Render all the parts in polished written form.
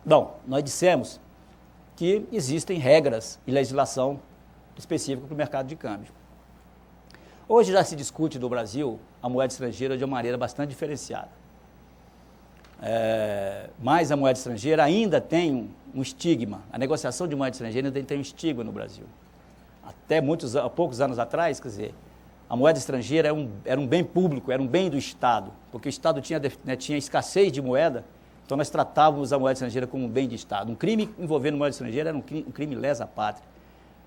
Bom, nós dissemos que existem regras e legislação específica para o mercado de câmbio. Hoje já se discute no Brasil a moeda estrangeira de uma maneira bastante diferenciada. Mas a moeda estrangeira ainda tem um estigma, a negociação de moeda estrangeira ainda tem um estigma no Brasil. Até poucos anos atrás, quer dizer, a moeda estrangeira era um bem público, era um bem do Estado, porque o Estado tinha escassez de moeda, então nós tratávamos a moeda estrangeira como um bem de Estado. Um crime envolvendo moeda estrangeira era um crime lesa pátria,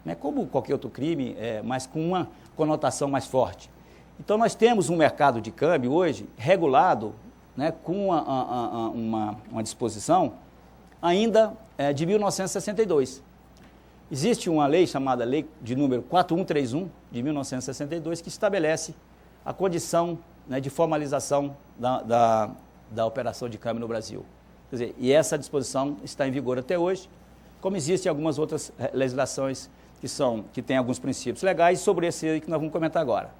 né? Como qualquer outro crime, mas com uma conotação mais forte. Então nós temos um mercado de câmbio hoje regulado, né, com uma disposição ainda de 1962. Existe uma lei chamada Lei de número 4131, de 1962, que estabelece a condição, né, de formalização da operação de câmbio no Brasil. Quer dizer, e essa disposição está em vigor até hoje, como existem algumas outras legislações que têm alguns princípios legais, sobre esse aí que nós vamos comentar agora.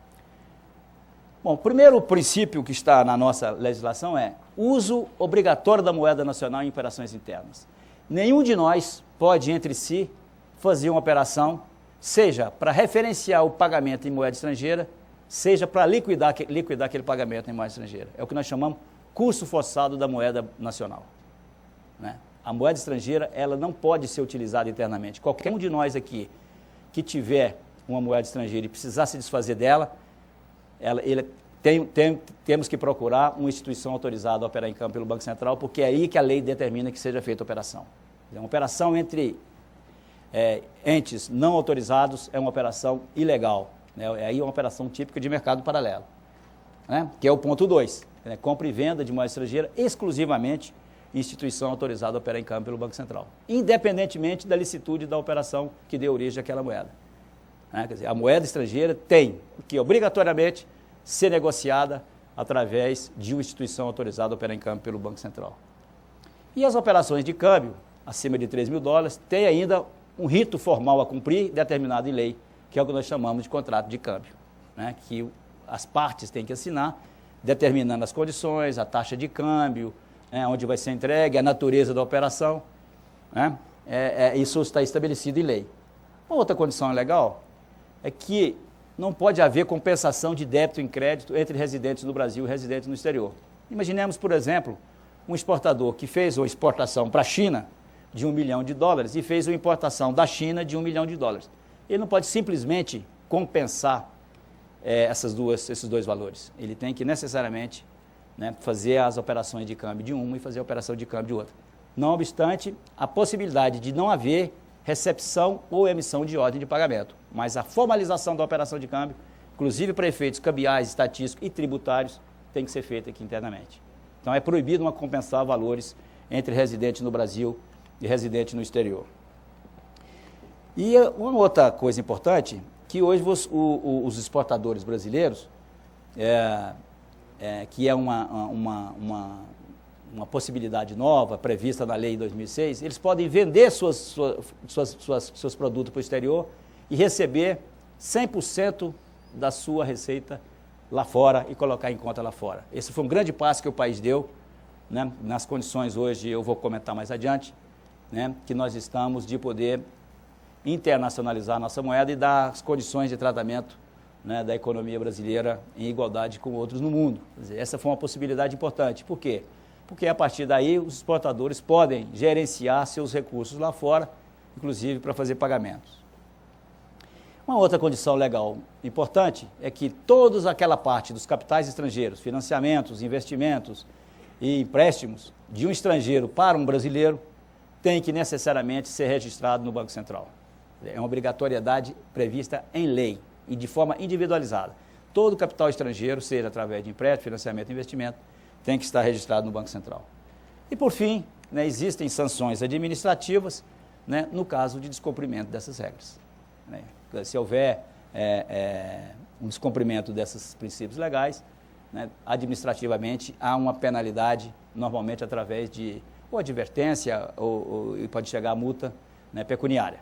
Bom, o primeiro princípio que está na nossa legislação é uso obrigatório da moeda nacional em operações internas. Nenhum de nós pode, entre si, fazer uma operação, seja para referenciar o pagamento em moeda estrangeira, seja para liquidar aquele pagamento em moeda estrangeira. É o que nós chamamos custo forçado da moeda nacional, né? A moeda estrangeira, ela não pode ser utilizada internamente. Qualquer um de nós aqui que tiver uma moeda estrangeira e precisar se desfazer dela, temos que procurar uma instituição autorizada a operar em câmbio pelo Banco Central, porque é aí que a lei determina que seja feita a operação. Uma operação entre entes não autorizados é uma operação ilegal, né? Aí é uma operação típica de mercado paralelo, né? Que é o ponto 2, né? Compra e venda de moeda estrangeira exclusivamente em instituição autorizada a operar em câmbio pelo Banco Central, independentemente da licitude da operação que dê origem àquela moeda, né? Quer dizer, a moeda estrangeira tem que obrigatoriamente ser negociada através de uma instituição autorizada a operar em câmbio pelo Banco Central. E as operações de câmbio acima de $3 mil têm ainda um rito formal a cumprir, determinado em lei, que é o que nós chamamos de contrato de câmbio, né? Que as partes têm que assinar, determinando as condições, a taxa de câmbio, né? Onde vai ser entregue, a natureza da operação, né? Isso está estabelecido em lei. Uma outra condição legal é que não pode haver compensação de débito em crédito entre residentes no Brasil e residentes no exterior. Imaginemos, por exemplo, um exportador que fez uma exportação para a China de $1 milhão e fez uma importação da China de $1 milhão. Ele não pode simplesmente compensar esses dois valores. Ele tem que necessariamente, né, fazer as operações de câmbio de uma e fazer a operação de câmbio de outra. Não obstante, a possibilidade de não haver recepção ou emissão de ordem de pagamento, mas a formalização da operação de câmbio, inclusive para efeitos cambiais, estatísticos e tributários, tem que ser feita aqui internamente. Então é proibido uma compensar valores entre residentes no Brasil e residentes no exterior. E uma outra coisa importante, que hoje os exportadores brasileiros, que é uma possibilidade nova, prevista na lei de 2006, eles podem vender seus produtos para o exterior e receber 100% da sua receita lá fora e colocar em conta lá fora. Esse foi um grande passo que o país deu, né, nas condições hoje, eu vou comentar mais adiante, né, que nós estamos de poder internacionalizar a nossa moeda e dar as condições de tratamento, né, da economia brasileira em igualdade com outros no mundo. Quer dizer, essa foi uma possibilidade importante. Por quê? Porque a partir daí os exportadores podem gerenciar seus recursos lá fora, inclusive para fazer pagamentos. Uma outra condição legal importante é que toda aquela parte dos capitais estrangeiros, financiamentos, investimentos e empréstimos de um estrangeiro para um brasileiro tem que necessariamente ser registrado no Banco Central. É uma obrigatoriedade prevista em lei e de forma individualizada. Todo capital estrangeiro, seja através de empréstimo, financiamento e investimento, tem que estar registrado no Banco Central. E, por fim, né, existem sanções administrativas, né, no caso de descumprimento dessas regras, né? Se houver um descumprimento desses princípios legais, né, administrativamente há uma penalidade, normalmente através de ou advertência ou pode chegar a multa, né, pecuniária.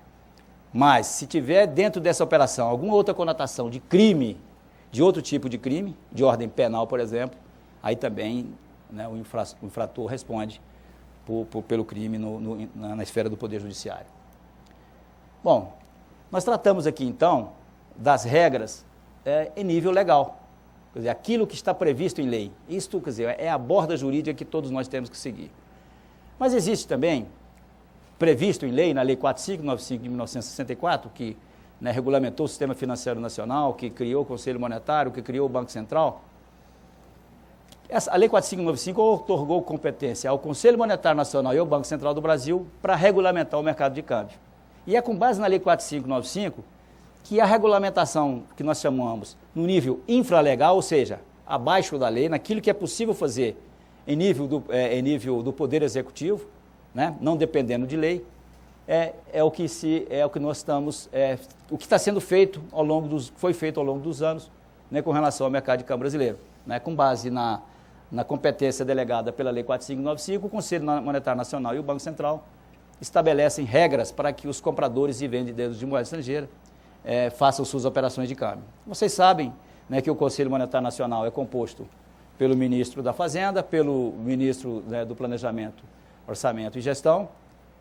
Mas, se tiver dentro dessa operação alguma outra conotação de crime, de outro tipo de crime, de ordem penal, por exemplo, aí também, né, o infrator responde pelo crime na esfera do Poder Judiciário. Bom, nós tratamos aqui, então, das regras em nível legal. Quer dizer, aquilo que está previsto em lei. Isto, quer dizer, é a borda jurídica que todos nós temos que seguir. Mas existe também, previsto em lei, na Lei 4595 de 1964, que regulamentou o Sistema Financeiro Nacional, que criou o Conselho Monetário, que criou o Banco Central. A Lei 4595 outorgou competência ao Conselho Monetário Nacional e ao Banco Central do Brasil para regulamentar o mercado de câmbio. E é com base na Lei 4595 que a regulamentação que nós chamamos no nível infralegal, ou seja, abaixo da lei, naquilo que é possível fazer em nível do Poder Executivo, né, não dependendo de lei, o que está sendo feito foi feito ao longo dos anos, né, com relação ao mercado de câmbio brasileiro, né, com base na competência delegada pela Lei 4595, o Conselho Monetário Nacional e o Banco Central estabelecem regras para que os compradores e vendedores de moeda estrangeira façam suas operações de câmbio. Vocês sabem, né, que o Conselho Monetário Nacional é composto pelo ministro da Fazenda, pelo ministro, né, do Planejamento, Orçamento e Gestão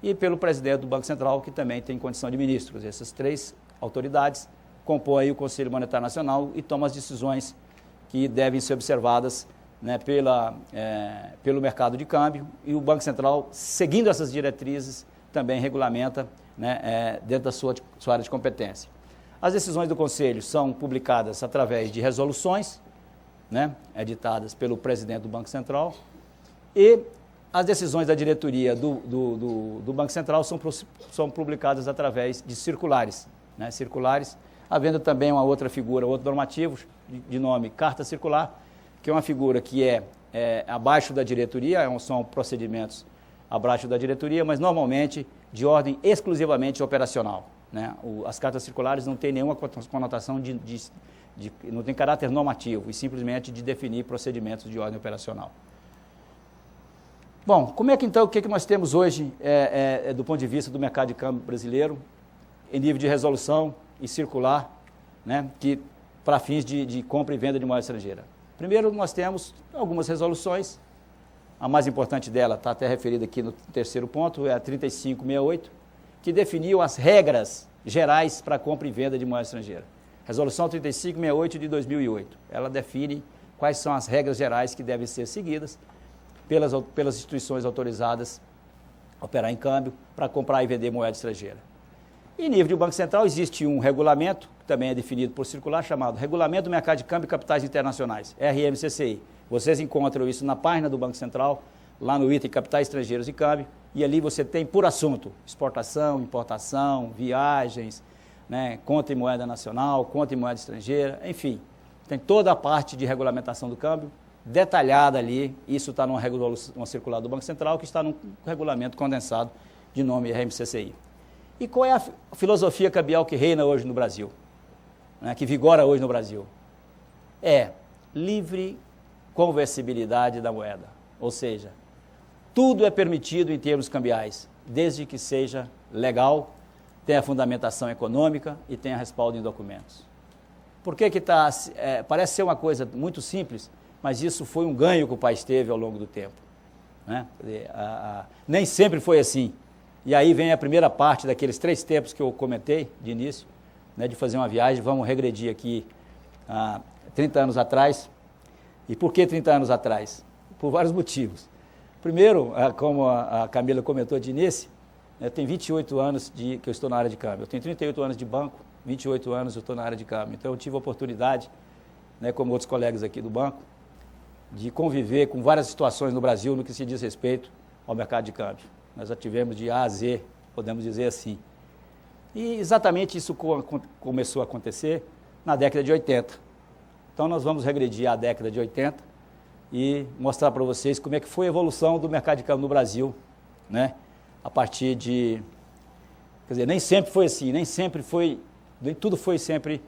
e pelo presidente do Banco Central, que também tem condição de ministros. Essas três autoridades compõem o Conselho Monetário Nacional e tomam as decisões que devem ser observadas, né, pelo mercado de câmbio, e o Banco Central, seguindo essas diretrizes, também regulamenta, né, dentro da sua área de competência. As decisões do Conselho são publicadas através de resoluções, né, editadas pelo presidente do Banco Central, e as decisões da diretoria do Banco Central são publicadas através de circulares, né, havendo também uma outra figura, outro normativo, de nome Carta Circular, que é uma figura que é abaixo da diretoria, são procedimentos abaixo da diretoria, mas normalmente de ordem exclusivamente operacional, né? As cartas circulares não têm nenhuma conotação não tem caráter normativo, e simplesmente de definir procedimentos de ordem operacional. Bom, como é que então, o que nós temos hoje do ponto de vista do mercado de câmbio brasileiro, em nível de resolução e circular, né, para fins de compra e venda de moeda estrangeira? Primeiro, nós temos algumas resoluções, a mais importante dela está até referida aqui no terceiro ponto, é a 3568, que definiu as regras gerais para compra e venda de moeda estrangeira. Resolução 3568 de 2008, ela define quais são as regras gerais que devem ser seguidas pelas instituições autorizadas a operar em câmbio para comprar e vender moeda estrangeira. Em nível de Banco Central existe um regulamento, que também é definido por circular, chamado Regulamento do Mercado de Câmbio e Capitais Internacionais, RMCCI. Vocês encontram isso na página do Banco Central, lá no item Capitais Estrangeiros e Câmbio, e ali você tem por assunto exportação, importação, viagens, né, conta em moeda nacional, conta em moeda estrangeira, enfim, tem toda a parte de regulamentação do câmbio detalhada ali. Isso está numa circular do Banco Central, que está num regulamento condensado de nome RMCCI. E qual é a filosofia cambial que reina hoje no Brasil, né, que vigora hoje no Brasil? É livre conversibilidade da moeda, ou seja, tudo é permitido em termos cambiais, desde que seja legal, tenha fundamentação econômica e tenha respaldo em documentos. Por que parece ser uma coisa muito simples, mas isso foi um ganho que o país teve ao longo do tempo, né? Nem sempre foi assim. E aí vem a primeira parte daqueles 3 tempos que eu comentei de início, né, de fazer uma viagem. Vamos regredir aqui 30 anos atrás. E por que 30 anos atrás? Por vários motivos. Primeiro, como a Camila comentou de início, eu tenho 28 anos que eu estou na área de câmbio. Eu tenho 38 anos de banco, 28 anos eu estou na área de câmbio. Então eu tive a oportunidade, né, como outros colegas aqui do banco, de conviver com várias situações no Brasil no que se diz respeito ao mercado de câmbio. Nós já tivemos de A a Z, podemos dizer assim. E exatamente isso começou a acontecer na década de 80. Então nós vamos regredir à década de 80 e mostrar para vocês como é que foi a evolução do mercado de câmbio no Brasil, né? A partir de... Quer dizer, nem sempre foi assim, nem tudo foi sempre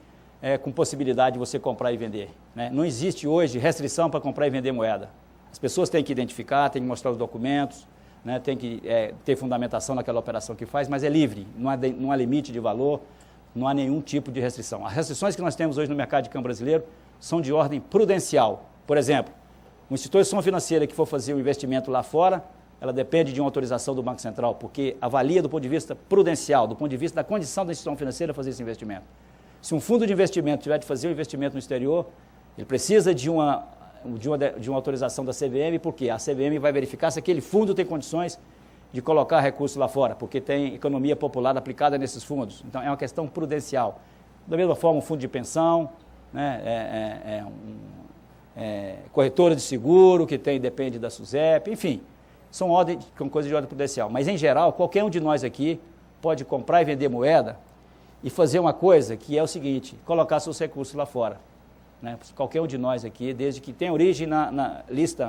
com possibilidade de você comprar e vender, né? Não existe hoje restrição para comprar e vender moeda. As pessoas têm que identificar, têm que mostrar os documentos, né, tem que ter fundamentação naquela operação que faz, mas é livre, não há limite de valor, não há nenhum tipo de restrição. As restrições que nós temos hoje no mercado de câmbio brasileiro são de ordem prudencial. Por exemplo, uma instituição financeira que for fazer um investimento lá fora, ela depende de uma autorização do Banco Central, porque avalia do ponto de vista prudencial, do ponto de vista da condição da instituição financeira fazer esse investimento. Se um fundo de investimento tiver de fazer um investimento no exterior, ele precisa de uma autorização da CVM, porque a CVM vai verificar se aquele fundo tem condições de colocar recursos lá fora, porque tem economia popular aplicada nesses fundos. Então, é uma questão prudencial. Da mesma forma, um fundo de pensão, né, corretora de seguro, que depende da SUSEP, enfim, são coisas de ordem prudencial. Mas, em geral, qualquer um de nós aqui pode comprar e vender moeda e fazer uma coisa que é o seguinte, colocar seus recursos lá fora. Né? Qualquer um de nós aqui, desde que tenha origem na lista,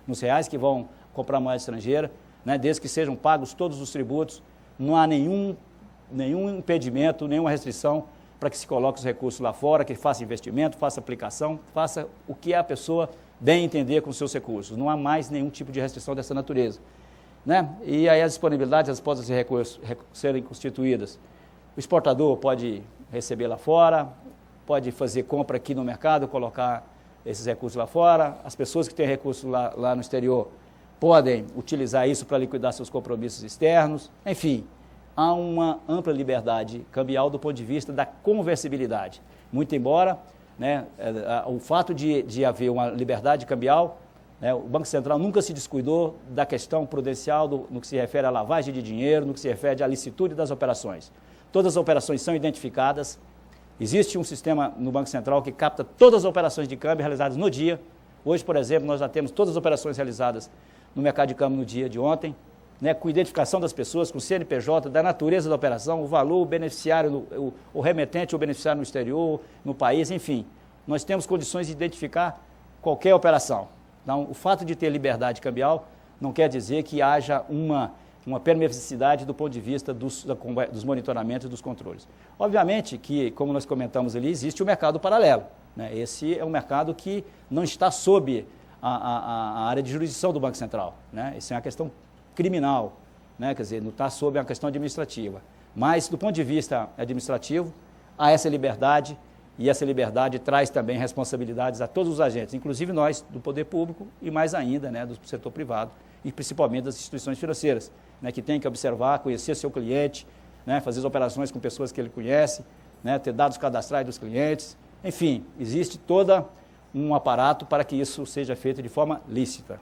nos reais que vão comprar moeda estrangeira, né? Desde que sejam pagos todos os tributos, não há nenhum impedimento, nenhuma restrição para que se coloque os recursos lá fora, que faça investimento, faça aplicação, faça o que a pessoa bem entender com os seus recursos. Não há mais nenhum tipo de restrição dessa natureza. Né? E aí as disponibilidades, as podem serem constituídas. O exportador pode receber lá fora, pode fazer compra aqui no mercado, colocar esses recursos lá fora. As pessoas que têm recursos lá no exterior podem utilizar isso para liquidar seus compromissos externos. Enfim, há uma ampla liberdade cambial do ponto de vista da conversibilidade. Muito embora, né, o fato de haver uma liberdade cambial, né, o Banco Central nunca se descuidou da questão prudencial no que se refere à lavagem de dinheiro, no que se refere à licitude das operações. Todas as operações são identificadas. Existe um sistema no Banco Central que capta todas as operações de câmbio realizadas no dia. Hoje, por exemplo, nós já temos todas as operações realizadas no mercado de câmbio no dia de ontem, né, com identificação das pessoas, com o CNPJ, da natureza da operação, o valor, o beneficiário, o remetente ou beneficiário no exterior, no país, enfim. Nós temos condições de identificar qualquer operação. Então, o fato de ter liberdade cambial não quer dizer que haja uma permissividade do ponto de vista dos monitoramentos e dos controles. Obviamente que, como nós comentamos ali, existe o mercado paralelo. Né? Esse é um mercado que não está sob a área de jurisdição do Banco Central. Né? Isso é uma questão criminal, né? Quer dizer, não está sob a questão administrativa. Mas, do ponto de vista administrativo, há essa liberdade, e essa liberdade traz também responsabilidades a todos os agentes, inclusive nós, do poder público, e mais ainda, né, do setor privado, e principalmente das instituições financeiras, né, que tem que observar, conhecer seu cliente, né, fazer as operações com pessoas que ele conhece, né, ter dados cadastrais dos clientes, enfim, existe todo um aparato para que isso seja feito de forma lícita.